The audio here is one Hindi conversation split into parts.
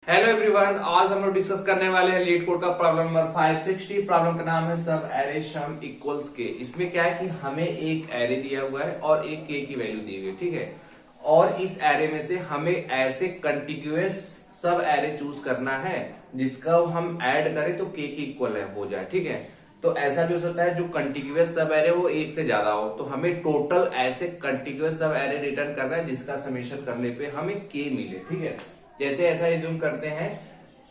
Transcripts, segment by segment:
हेलो एवरीवन, आज हम लोग डिस्कस करने वाले हैं लीड कोड का प्रॉब्लम नंबर 560। प्रॉब्लम का नाम है सब एरे सम इक्वल्स के। इसमें क्या है कि हमें एक एरे दिया हुआ है और एक के की वैल्यू दी हुई है, ठीक है। और इस एरे में से हमें ऐसे कंटिन्यूअस सब एरे चूज करना है जिसका हम ऐड करें तो के की इक्वल हो जाए, ठीक है। तो ऐसा भी हो सकता है जो कंटिन्यूअस सब एरे वो एक से ज्यादा हो, तो हमें टोटल ऐसे कंटिन्यूअस सब एरे रिटर्न करना है जिसका समेशन करने पे हमें के मिले, ठीक है। जैसे ऐसा एज्यूम करते हैं,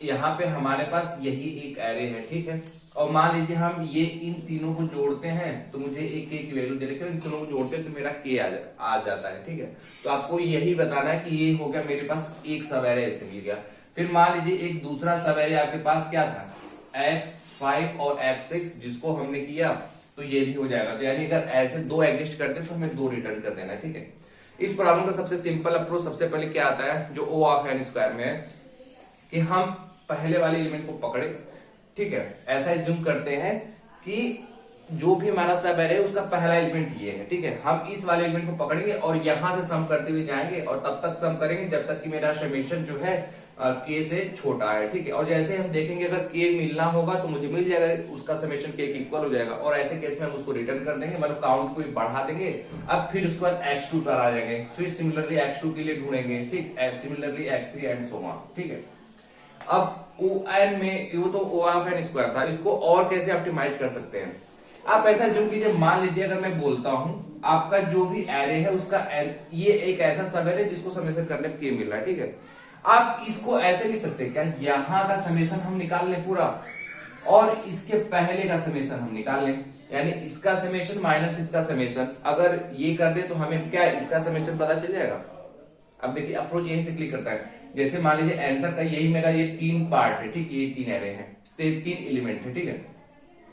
यहाँ पे हमारे पास यही एक एरे है, ठीक है। और मान लीजिए हम ये इन तीनों को जोड़ते हैं तो मुझे एक के की वैल्यू दे रखी है, इन तीनों को जोड़ते हैं तो मेरा के आ जाता है, ठीक है। तो आपको यही बताना है कि ये हो गया मेरे पास एक सब एरे ऐसे मिल गया। फिर मान लीजिए एक दूसरा सब एरे आपके पास क्या था, x5 और x6, जिसको हमने किया तो ये भी हो जाएगा। तो यानी अगर ऐसे दो एग्जिस्ट करते हैं तो हमें दो रिटर्न कर देना है, ठीक है। इस प्रॉब्लम का सबसे सिंपल अप्रोच सबसे पहले क्या आता है, जो ओ ऑफ एन स्क्वायर में है, कि हम पहले वाले एलिमेंट को पकड़े, ठीक है। ऐसा एज्यूम करते हैं कि जो भी हमारा सब एरे है उसका पहला एलिमेंट ये है, ठीक है। हम इस वाले एलिमेंट को पकड़ेंगे और यहां से सम करते हुए जाएंगे और तब तक सम करेंगे जब तक कि मेरा समेशन जो है के से छोटा है, ठीक है। और जैसे हम देखेंगे अगर के मिलना होगा तो मुझे मिल जाएगा, उसका समेशन के इक्वल हो जाएगा। और ऐसे केस में हम उसको रिटर्न कर देंगे, मतलब काउंट को बढ़ा देंगे। अब फिर उसके बाद x2 पर आ जाएंगे, फिर सिमिलरली x2 के लिए ढूंढेंगे, ठीक, similarly x3 and so on, ठीक है। अब ओ एन में वो तो ओ ऑफ एन स्क्वायर था, इसको और कैसे ऑप्टिमाइज कर सकते हैं। आप ऐसा जो कीजिए, मान लीजिए अगर मैं बोलता हूं आपका जो भी एरे है उसका ये एक ऐसा सब एरे जिसको समेशन करने पे के मिल रहा है, ठीक है। आप इसको ऐसे लिख सकते हैं क्या, यहां का समेशन हम निकाल लें पूरा और इसके पहले का समेशन हम निकाल लें, यानी इसका समेशन माइनस इसका समेशन। अगर ये कर दे तो हमें क्या इसका समेशन पता चल जाएगा। अब देखिए अप्रोच यहीं से क्लिक करता है। जैसे मान लीजिए आंसर का यही मेरा ये तीन पार्ट है, ठीक, ये तीन एरे हैं, तो ये तीन एलिमेंट है, ठीक है।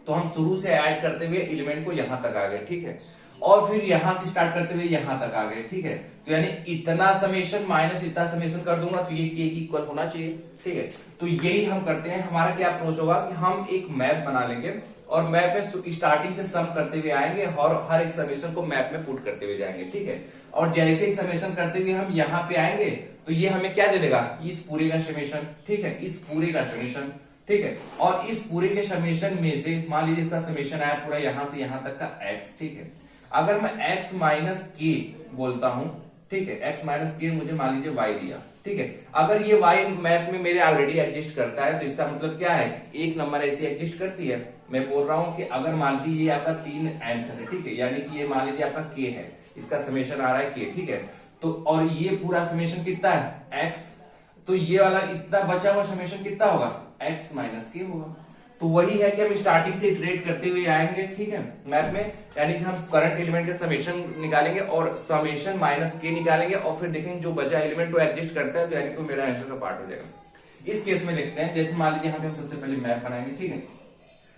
तो हम शुरू से ऐड करते हुए एलिमेंट को यहां तक आ गए, ठीक है। और फिर यहां से स्टार्ट करते हुए यहां तक आ गए, ठीक है। तो यानी इतना समेशन माइनस इतना समेशन कर दूंगा तो ये के इक्वल होना चाहिए, ठीक है। तो यही हम करते हैं। हमारा क्या अप्रोच होगा कि हम एक मैप बना लेंगे और मैप में स्टार्टिंग से सम करते हुए आएंगे और हर एक समेशन को मैप में पुट करते हुए जाएंगे, ठीक है। और जैसे ही समेशन करते हुए हम यहाँ पे आएंगे तो ये हमें क्या दे देगा, इस पूरे का समेशन, ठीक है, इस पूरे का समेशन, ठीक है। और इस पूरे के समेशन में से मान लीजिए इसका समेशन आया पूरा यहां से यहां तक का x, ठीक है। अगर मैं x माइनस के बोलता हूं, ठीक है, x माइनस के मुझे मान लीजिए y दिया, ठीक है। अगर ये y मैप में मेरे ऑलरेडी एग्जिस्ट करता है तो इसका मतलब क्या है, एक नंबर ऐसी एग्जिस्ट करती है। मैं बोल रहा हूं कि अगर मान लीजिए आपका तीन आंसर है, ठीक है, यानी कि ये मान लीजिए आपका k है, इसका समेशन आ रहा है k, ठीक है। तो और ये पूरा समेशन कितना है x, तो ये वाला इतना बचा हुआ समेशन कितना होगा, x माइनस के होगा। तो वही है कि हम स्टार्टिंग से इटरेट करते हुए आएंगे, ठीक है, मैप में। यानी कि हम करंट एलिमेंट के समेशन निकालेंगे और समेशन माइनस के निकालेंगे और फिर देखेंगे जो बचा एलिमेंट को एग्जिस्ट करता है तो यानी कि मेरा आंसर का पार्ट हो जाएगा। इस केस में देखते हैं, जैसे मान लीजिए यहाँ पे हम सबसे पहले मैप बनाएंगे, ठीक है।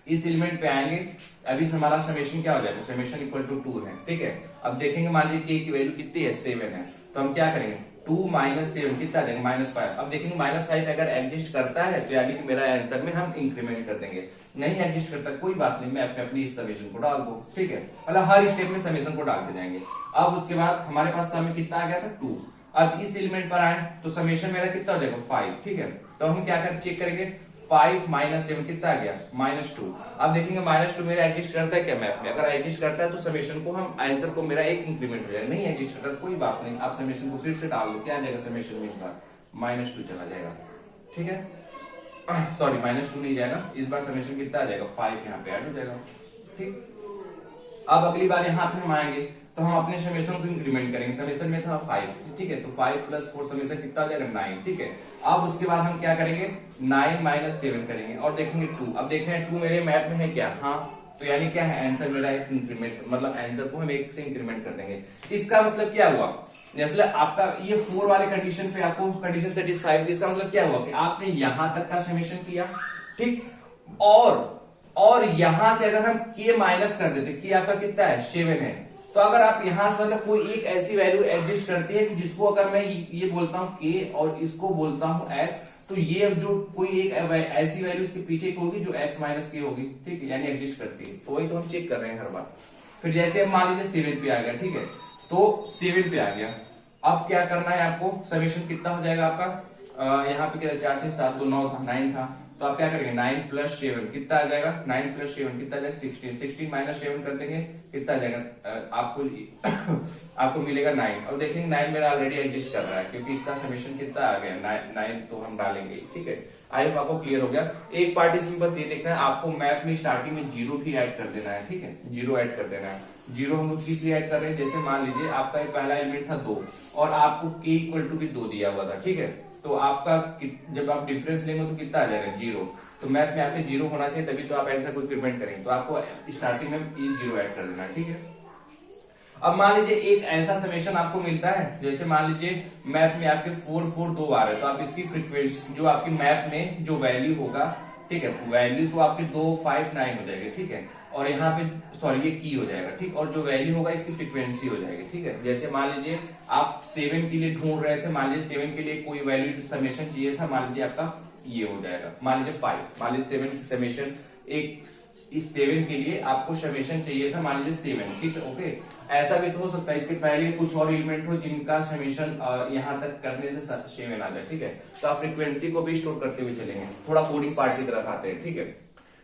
इस एलिमेंट पे आएंगे, अभी हमारा समेशन क्या हो जाएगा, समेशन इक्वल टू 2 है, ठीक है। अब देखेंगे मान लीजिए के की वैल्यू कितनी है, 7 है, तो हम क्या करेंगे, 2 माइनस 7 कितना देंगे, -5। अब देखेंगे -5 अगर एग्जिस्ट करता है तो यानी कि मेरा आंसर में हम इंक्रीमेंट कर देंगे। नहीं एग्जिस्ट करता कोई बात नहीं, मैं अपनी इस समेशन को डाल दो, ठीक है। मतलब हर स्टेप में समेशन को डालते जाएंगे। अब उसके बाद हमारे पास समय कितना आ गया था, 2। अब इस एलिमेंट पर आए तो समेशन मेरा कितना हो जाएगा, 5, ठीक है। तो हम क्या कर चेक करेंगे, 5 माइनस 7 कितना आ गया, -2। अब देखेंगे -2 मेरा एग्जिस्ट करता है क्या मैप में, अगर एग्जिस्ट करता है तो समेशन को हम आंसर को मेरा एक इंक्रीमेंट हो जाएगा। नहीं एग्जिस्ट करता कोई बात नहीं, आप समेशन को फिर से डाल दो, क्या आ जाएगा समेशन में, इस बार -2 चला जाएगा, ठीक है। सॉरी -2 नहीं जाएगा, इस बार समेशन कितना आ जाएगा, 5 यहाँ पे ऐड हो जाएगा, ठीक। अब अगली बार यहाँ पे हम आएंगे तो हम अपने समेशन को इंक्रीमेंट करेंगे। समेशन में था 5, ठीक है, तो 5 + 4 समेशन कितना आ जाएगा, 9, ठीक है। अब उसके बाद हम क्या करेंगे, 9 माइनस 7 करेंगे और देखेंगे 2। अब देख रहे हैं 2 मेरे मैप में है क्या, हाँ, तो यानी क्या है, आंसर मेरा एक इंक्रीमेंट, मतलब आंसर को हम 1 से इंक्रीमेंट कर देंगे। इसका मतलब क्या हुआ, जैसे आपका ये 4 वाले कंडीशन पे आपको कंडीशन सेटिस्फाई हुई, इसका मतलब क्या हुआ कि आपने यहां तक का समेशन किया, ठीक। और यहां से अगर हम k माइनस कर देते, k आपका कितना है, 7 है, तो अगर आप यहां से मतलब कोई एक ऐसी वैल्यू एग्जिस्ट करती है कि जिसको अगर मैं ये बोलता हूं k और इसको बोलता हूं x, तो ये जो कोई एक ऐसी वैल्यू इसके पीछे की होगी जो x माइनस के होगी, ठीक है, यानी एग्जिस्ट करती है। तो वही तो हम चेक कर रहे हैं हर बार। फिर जैसे हम मान लीजिए 7 पे आ गया, ठीक है, तो 7 पे आ गया। अब क्या करना है आपको, समेशन कितना हो जाएगा आपका, यहाँ पे क्या 4 थे, 7 2 9 था, 9 था। तो आप क्या करेंगे 9 प्लस 7 कितना आ जाएगा, 9 प्लस 7 कितना आ जाएगा 16, 16 माइनस 7 कर देंगे कितना आ जाएगा आपको आपको मिलेगा 9। और देखेंगे 9 मेरा ऑलरेडी एग्जिस्ट कर रहा है क्योंकि इसका समेशन कितना आ गया 9 तो हम डालेंगे, ठीक है। आई होप आपको क्लियर हो गया। एक पार्ट इसमें बस ये देखना है, आपको मैप में स्टार्टिंग में 0 भी ऐड कर देना है, ठीक है, 0 ऐड कर देना है। 0 हम लोग किस लिए ऐड कर रहे हैं, जैसे मान लीजिए आपका पहला एलिमेंट था 2 और आपको k इक्वल टू भी 2 दिया हुआ था, ठीक है। तो आपका जब आप डिफरेंस लेंगे तो कितना आ जाएगा 0। तो मैथ में आपके 0 होना चाहिए तभी तो आप आंसर को इंक्रीमेंट करेंगे। तो आपको स्टार्टिंग में ये 0 ऐड कर देना है, ठीक है। अब मान लीजिए एक ऐसा समेशन आपको मिलता है, जैसे मान लीजिए मैप में आपके 4 4 2 आ रहे हैं, तो आप इसकी फ्रीक्वेंसी जो आपकी मैप में जो वैल्यू होगा, ठीक है, वैल्यू तो आपके 2 5 9 हो जाएगी, ठीक है। और यहाँ पे सॉरी ये की हो जाएगा, ठीक। और जो वैल्यू होगा इसकी फ्रीक्वेंसी हो जाएगी, ठीक है। जैसे मान लीजिए आप 7 के लिए ढूंढ रहे थे, मान लीजिए 7 के लिए कोई वैल्यू समेशन चाहिए था, मान लीजिए आपका ये हो जाएगा, मान लीजिए 5, मान लीजिए 7 समेशन एक इस 7 के लिए आपको समेशन चाहिए था, मान लीजिए 7, ठीक है, ओके। ऐसा भी तो हो सकता है इसके पहले कुछ और एलिमेंट हो जिनका समेशन यहाँ तक करने से 7 आ जाए, ठीक है। तो आप फ्रीक्वेंसी को भी स्टोर करते हुए चलेंगे, थोड़ा कोडिंग पार्ट की तरफ आते हैं, ठीक है।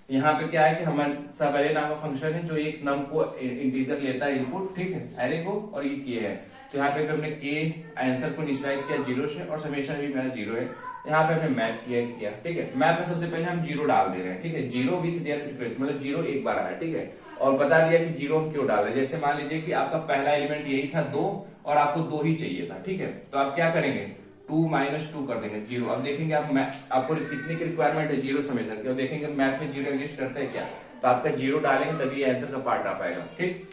यहाँ पे क्या है कि हमारे सब एरे नाम का फंक्शन है जो एक नम को इंटीजर लेता है इनपुट, ठीक है, एरे को, और ये के है। तो यहाँ पे हमने के आंसर को इनिशियलाइज किया 0 से और समेशन भी मेरा 0 है। यहाँ पे हमने मैप किया, ठीक है। मैप में सबसे पहले हम 0 डाल दे रहे हैं, ठीक है, 0 विथ देयर फ्रीक्वेंसी, मतलब 0 एक बार आया, ठीक है। और बता दिया कि 0 हम क्यों डाल रहे हैं। जैसे मान लीजिए कि आपका पहला एलिमेंट यही था 2 और आपको 2 ही चाहिए था, ठीक है। तो आप क्या करेंगे 2 माइनस 2 कर देंगे 0। अब देखेंगे आप आपको कितने की रिक्वायरमेंट है 0 समेशन की, और देखेंगे मैप में 0 एग्जिस्ट करता है क्या, तो आपका 0 डालेंगे तभी आंसर का पार्ट आ पाएगा, ठीक।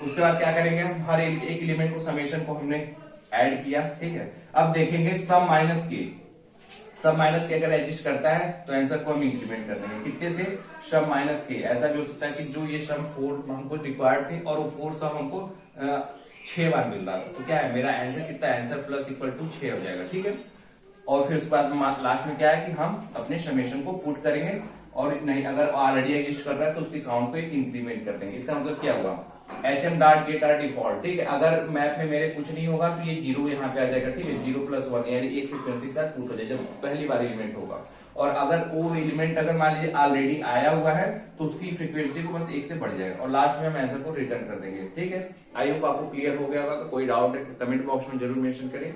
उसके बाद क्या करेंगे हम हर एक एलिमेंट को समेशन को हमने ऐड किया, ठीक है। अब देखेंगे सम माइनस के अगर एग्जिस्ट करता है तो आंसर को हम इंक्रीमेंट कर देंगे कितने से, सम माइनस के। ऐसा भी हो सकता है कि जो ये सम 4 हमको रिक्वायर्ड थे और वो 4 सम हमको 6 बार मिल रहा था, तो क्या है मेरा आंसर कितना, आंसर प्लस इक्वल टू 6 हो जाएगा, ठीक है। और फिर उसके बाद लास्ट में क्या है कि हम अपने समेशन को पुट करेंगे, और नहीं अगर ऑलरेडी एग्जिस्ट कर रहा है तो उसकी काउंट को एक इंक्रीमेंट कर देंगे। इसका मतलब क्या हुआ hm dot get are default, ठीक है। अगर मैप में मेरे कुछ नहीं होगा तो ये 0 यहाँ पे आ जाएगा, ठीक है, 0 प्लस 1 यानी एक फ्रीक्वेंसी के साथ पुट हो जाएगा जब पहली बार एलिमेंट होगा। और अगर वो एलिमेंट अगर मान लीजिए ऑलरेडी आया हुआ है तो उसकी फ्रीक्वेंसी को बस 1 से बढ़ जाएगा, और लास्ट में हम आंसर को रिटर्न कर देंगे, ठीक है। आई होप आपको क्लियर हो गया होगा। कोई डाउट है कमेंट बॉक्स में जरूर मेंशन करें।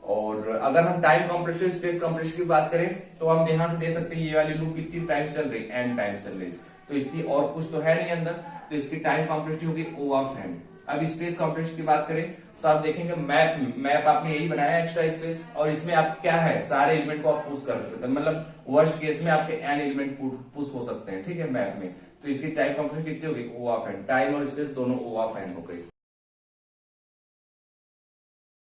और अगर हम टाइम कंप्रेशन स्पेस कंप्रेशन की बात करें तो हम यहां से दे सकते हैं ये वाली लूप कितनी टाइम्स चल रही, n टाइम्स चल रही, तो इसकी और कुछ तो है नहीं अंदर, तो इसकी टाइम कॉम्प्लेक्सिटी होगी O ऑफ n। अब स्पेस कॉम्प्लेक्सिटी की बात करें तो आप देखेंगे मैप आपने यही बनाया एक्स्ट्रा स्पेस, और इसमें आप क्या है सारे एलिमेंट को आप पुश कर सकते हैं, मतलब वर्स्ट केस में आपके n एलिमेंट पुश हो सकते हैं, ठीक है, मैप में। तो इसकी टाइम कॉम्प्लेक्सिटी कितनी होगी O ऑफ n, टाइम और स्पेस दोनों O ऑफ n हो गई।